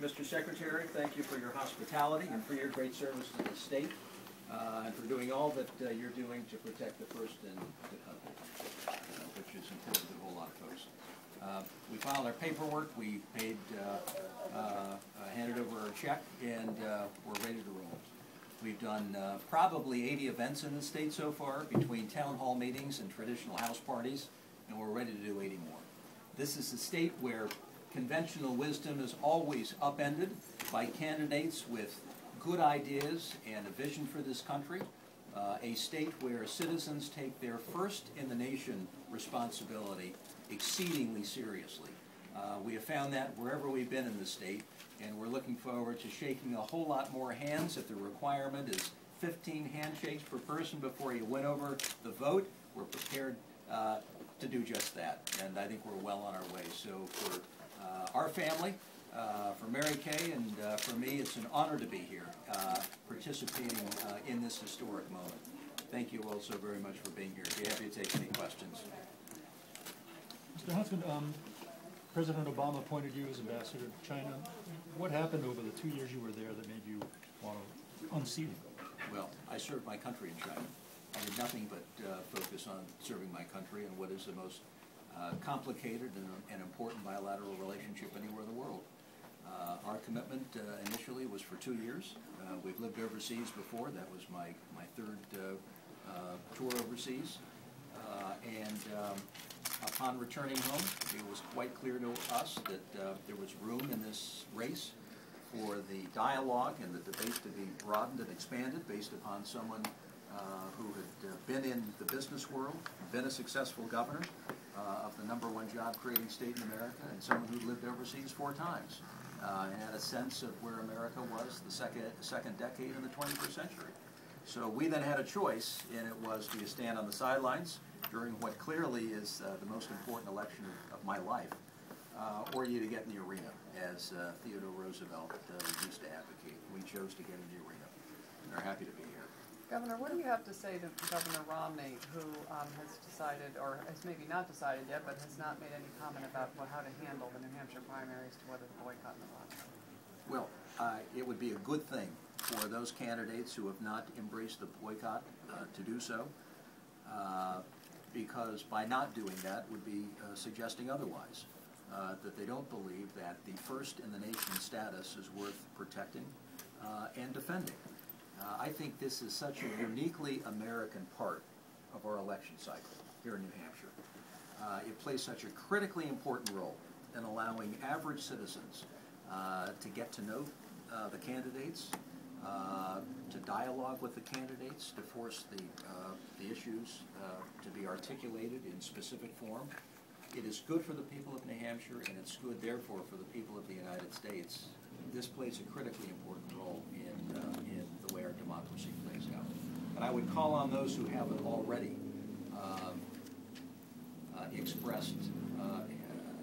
Mr. Secretary, thank you for your hospitality and for your great service to the state, and for doing all that you're doing to protect the First in the country, which is important to a whole lot of folks. We filed our paperwork, we paid, handed over our check, and we're ready to roll. We've done probably 80 events in the state so far, between town hall meetings and traditional house parties, and we're ready to do 80 more. This is a state where conventional wisdom is always upended by candidates with good ideas and a vision for this country, a state where citizens take their first-in-the-nation responsibility exceedingly seriously. We have found that wherever we've been in the state, and we're looking forward to shaking a whole lot more hands. If the requirement is 15 handshakes per person before you win over the vote, we're prepared to do just that, and I think we're well on our way. So for our family, for Mary Kay, and for me, it's an honor to be here participating in this historic moment. Thank you all so very much for being here. I'd be happy to take any questions. Mr. Huntsman, President Obama appointed you as ambassador to China. What happened over the 2 years you were there that made you want to unseat him? Well, I served my country in China. I did nothing but focus on serving my country in what is the most complicated and important bilateral relationship anywhere in the world. Our commitment initially was for 2 years. We've lived overseas before. That was my third tour overseas. Upon returning home, it was quite clear to us that there was room in this race for the dialogue and the debate to be broadened and expanded based upon someone who had been in the business world, been a successful governor of the #1 job-creating state in America, and someone who lived overseas 4 times and had a sense of where America was the second decade in the 21st century. So we then had a choice, and it was, do you stand on the sidelines during what clearly is the most important election of my life, or you to get in the arena, as Theodore Roosevelt used to advocate. We chose to get in the arena, and are happy to be here. Governor, what do you have to say to Governor Romney, who has decided, or has maybe not decided yet, but has not made any comment about how to handle the New Hampshire primaries, to whether to boycott them or not? Well, it would be a good thing for those candidates who have not embraced the boycott to do so, because by not doing that would be suggesting otherwise, that they don't believe that the first-in-the-nation status is worth protecting and defending. I think this is such a uniquely American part of our election cycle here in New Hampshire. It plays such a critically important role in allowing average citizens to get to know the candidates, to dialogue with the candidates, to force the issues to be articulated in specific form. It is good for the people of New Hampshire, and it's good, therefore, for the people of the United States. This plays a critically important role in the way our democracy plays out. And I would call on those who haven't already expressed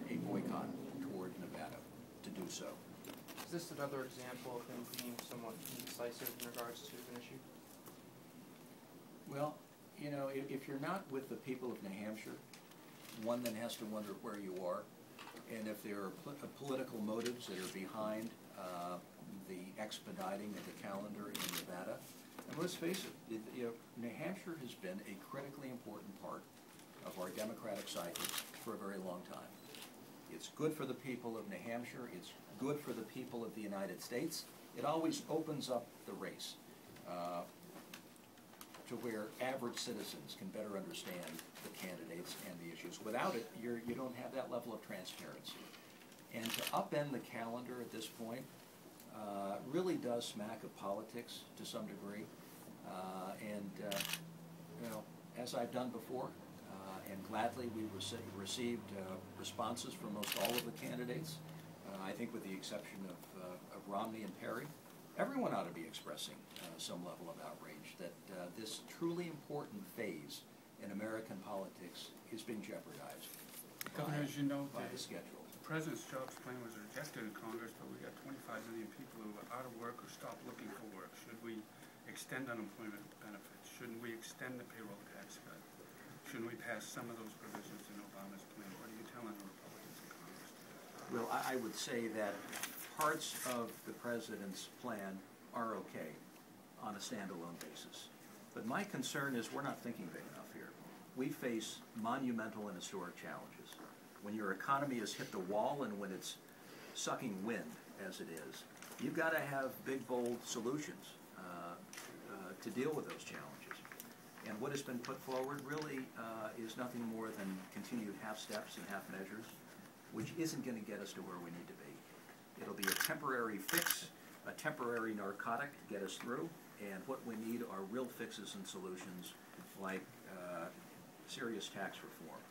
a boycott toward Nevada to do so. Is this another example of him being somewhat indecisive in regards to an issue? Well, you know, if you're not with the people of New Hampshire, one then has to wonder where you are, and if there are political motives that are behind the expediting of the calendar in Nevada. And let's face it, you know, New Hampshire has been a critically important part of our democratic cycle for a very long time. It's good for the people of New Hampshire. It's good for the people of the United States. It always opens up the race to where average citizens can better understand the candidates and the issues. Without it, you don't have that level of transparency. And to upend the calendar at this point really does smack of politics to some degree. You know, as I've done before, and gladly we received responses from most all of the candidates. I think with the exception of Romney and Perry, everyone ought to be expressing some level of outrage that this truly important phase in American politics is being jeopardized Governor, as you know, by the schedule. The President's jobs plan was rejected in Congress, but we got 25 million people who are out of work or stopped looking for work. Should we extend unemployment benefits? Shouldn't we extend the payroll tax cut? Shouldn't we pass some of those provisions in Obama's plan? What are you telling the Republicans in Congress? Well, I would say that parts of the president's plan are okay on a standalone basis. But my concern is we're not thinking big enough here. We face monumental and historic challenges. When your economy has hit the wall and when it's sucking wind, as it is, you've got to have big, bold solutions to deal with those challenges. And what has been put forward really is nothing more than continued half steps and half measures, which isn't going to get us to where we need to be. It'll be a temporary fix, a temporary narcotic to get us through, and what we need are real fixes and solutions like serious tax reform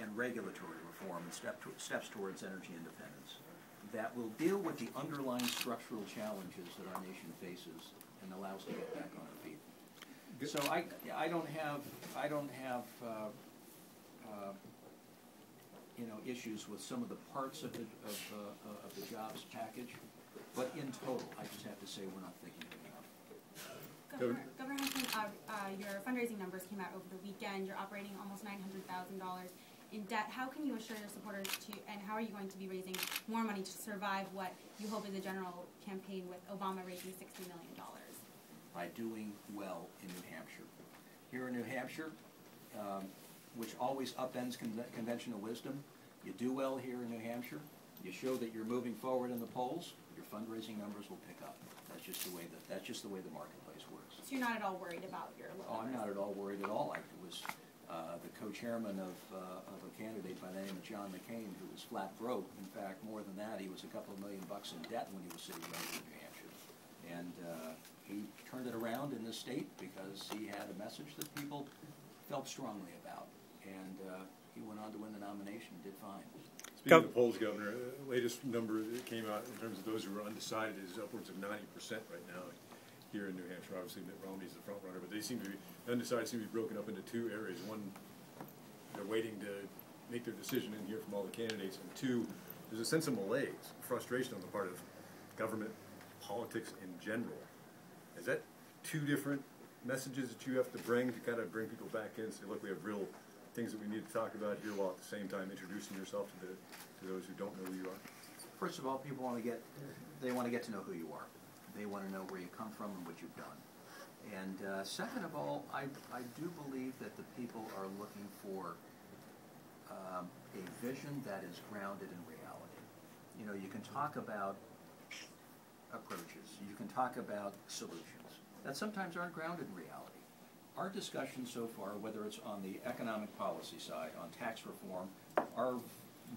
and regulatory reform and steps towards energy independence that will deal with the underlying structural challenges that our nation faces and allow us to get back on our feet. So I don't have issues with some of the parts of the jobs package, but in total, I just have to say we're not thinking big enough. Governor Huntsman, your fundraising numbers came out over the weekend. You're operating almost $900,000 in debt. How can you assure your supporters and how are you going to be raising more money to survive what you hope is a general campaign with Obama raising $60 million? By doing well in New Hampshire. Here in New Hampshire, which always upends conventional wisdom, you do well here in New Hampshire, you show that you're moving forward in the polls, your fundraising numbers will pick up. That's just the way the marketplace works. So you're not at all worried about your low numbers? I'm not at all worried at all. I was the co-chairman of a candidate by the name of John McCain, who was flat broke. In fact, more than that, he was a couple of $1 million in debt when he was sitting right in New Hampshire. And he turned it around in this state because he had a message that people felt strongly about. And he went on to win the nomination and did fine. Speaking of the polls, Governor, the latest number that came out in terms of those who are undecided is upwards of 90% right now here in New Hampshire. Obviously, Mitt Romney's the front runner, but they seem to be, undecided seem to be broken up into two areas. One, they're waiting to make their decision and hear from all the candidates. And two, there's a sense of malaise, frustration on the part of government, politics in general. Is that two different messages that you have to bring to kind of bring people back in and say, look, we have real things that we need to talk about here, while at the same time introducing yourself to those who don't know who you are? First of all, people want to get to know who you are. They want to know where you come from and what you've done. And second of all, I do believe that the people are looking for a vision that is grounded in reality. You know, you can talk about approaches, you can talk about solutions that sometimes aren't grounded in reality. Our discussion so far, whether it's on the economic policy side, on tax reform, our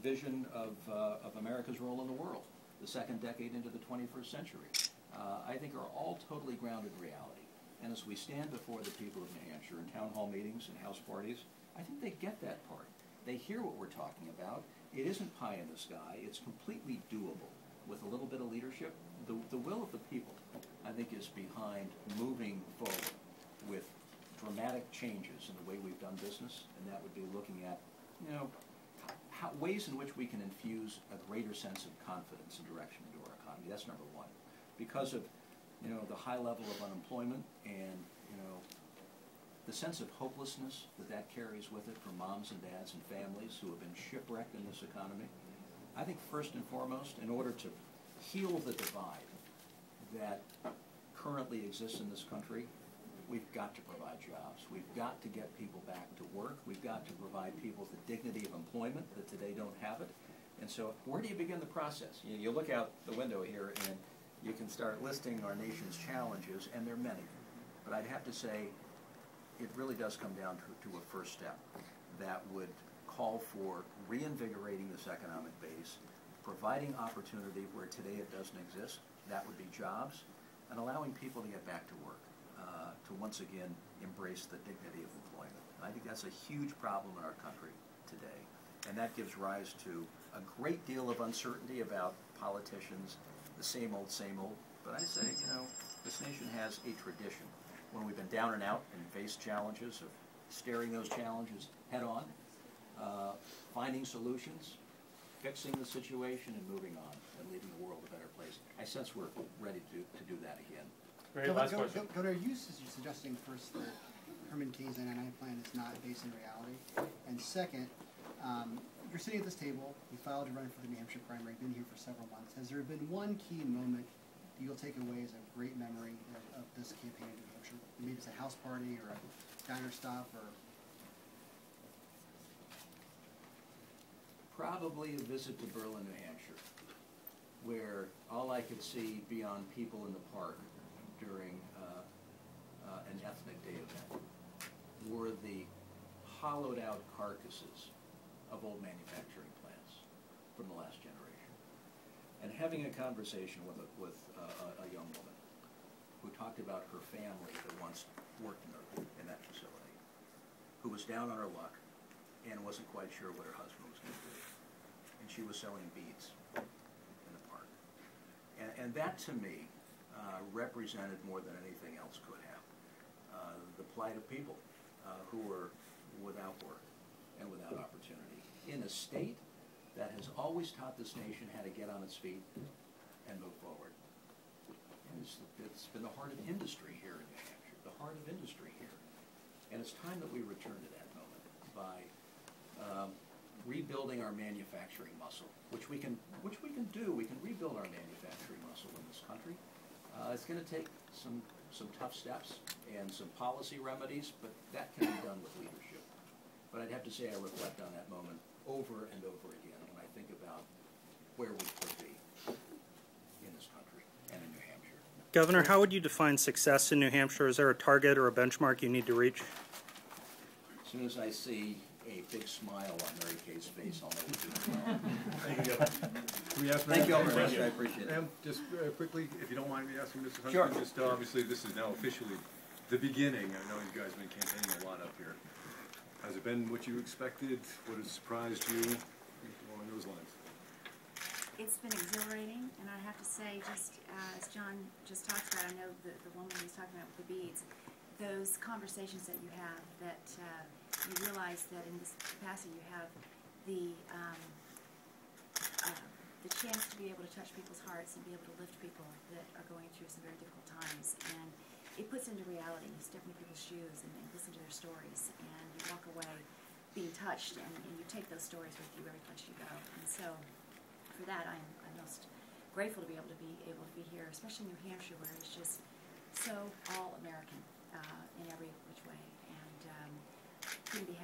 vision of America's role in the world, the second decade into the 21st century, I think are all totally grounded in reality. And as we stand before the people of New Hampshire in town hall meetings and house parties, I think they get that part. They hear what we're talking about. It isn't pie in the sky. It's completely doable with a little bit of leadership. The will of the people, I think, is behind moving forward with dramatic changes in the way we've done business, and that would be looking at, you know, ways in which we can infuse a greater sense of confidence and direction into our economy. That's number one. Because of, you know, the high level of unemployment and, you know, the sense of hopelessness that carries with it for moms and dads and families who have been shipwrecked in this economy, I think first and foremost, in order to heal the divide that currently exists in this country, we've got to provide jobs. We've got to get people back to work. We've got to provide people the dignity of employment that today don't have it. And so where do you begin the process? You look out the window here and you can start listing our nation's challenges, and there are many. But I'd have to say it really does come down to a first step that would call for reinvigorating this economic base, providing opportunity where today it doesn't exist. That would be jobs, and allowing people to get back to work. To once again embrace the dignity of employment. I think that's a huge problem in our country today, and that gives rise to a great deal of uncertainty about politicians, the same old, but I say, you know, this nation has a tradition when we've been down and out and faced challenges of staring those challenges head on, finding solutions, fixing the situation, and moving on, and leaving the world a better place. I sense we're ready to do that again. Great, last question. Governor, are you suggesting first that Herman Cain's 99 plan is not based in reality? And second, you're sitting at this table, you filed to run for the New Hampshire primary, been here for several months. Has there been one key moment you'll take away as a great memory of this campaign in New Hampshire? Maybe it's a house party or a diner stop or... Probably a visit to Berlin, New Hampshire, where all I could see beyond people in the park during an ethnic day event were the hollowed out carcasses of old manufacturing plants from the last generation. And having a conversation with a young woman who talked about her family that once worked in that facility, who was down on her luck and wasn't quite sure what her husband was going to do. And she was selling beads in the park. And that, to me, represented more than anything else could have the plight of people who were without work and without opportunity in a state that has always taught this nation how to get on its feet and move forward. And it's been the heart of industry here in New Hampshire, the heart of industry here. And it's time that we return to that moment by rebuilding our manufacturing muscle, which we can do. We can rebuild our manufacturing muscle in this country. It's going to take some tough steps and some policy remedies, but that can be done with leadership. But I'd have to say I reflect on that moment over and over again when I think about where we could be in this country and in New Hampshire. Governor, how would you define success in New Hampshire? Is there a target or a benchmark you need to reach? As soon as I see a big smile on Mary Kay's face, I'll know we're doing well. Thank you, Governor. Can we ask Thank you all very Ma'am, much. I appreciate it. Ma'am, just quickly, if you don't mind me asking Mr. Huntsman, Sure. just obviously this is now officially the beginning. I know you guys have been campaigning a lot up here. Has it been what you expected? What has surprised you along those lines? It's been exhilarating, and I have to say, just as John just talked about, I know the woman he was talking about with the beads, those conversations that you have, that you realize that in this capacity you have the chance to be able to touch people's hearts and be able to lift people that are going through some very difficult times. And it puts into reality. You step into people's shoes and listen to their stories, and you walk away being touched, and you take those stories with you every place you go. And so for that, I'm most grateful to be able to be here, especially in New Hampshire, where it's just so all-American in every which way. And couldn't be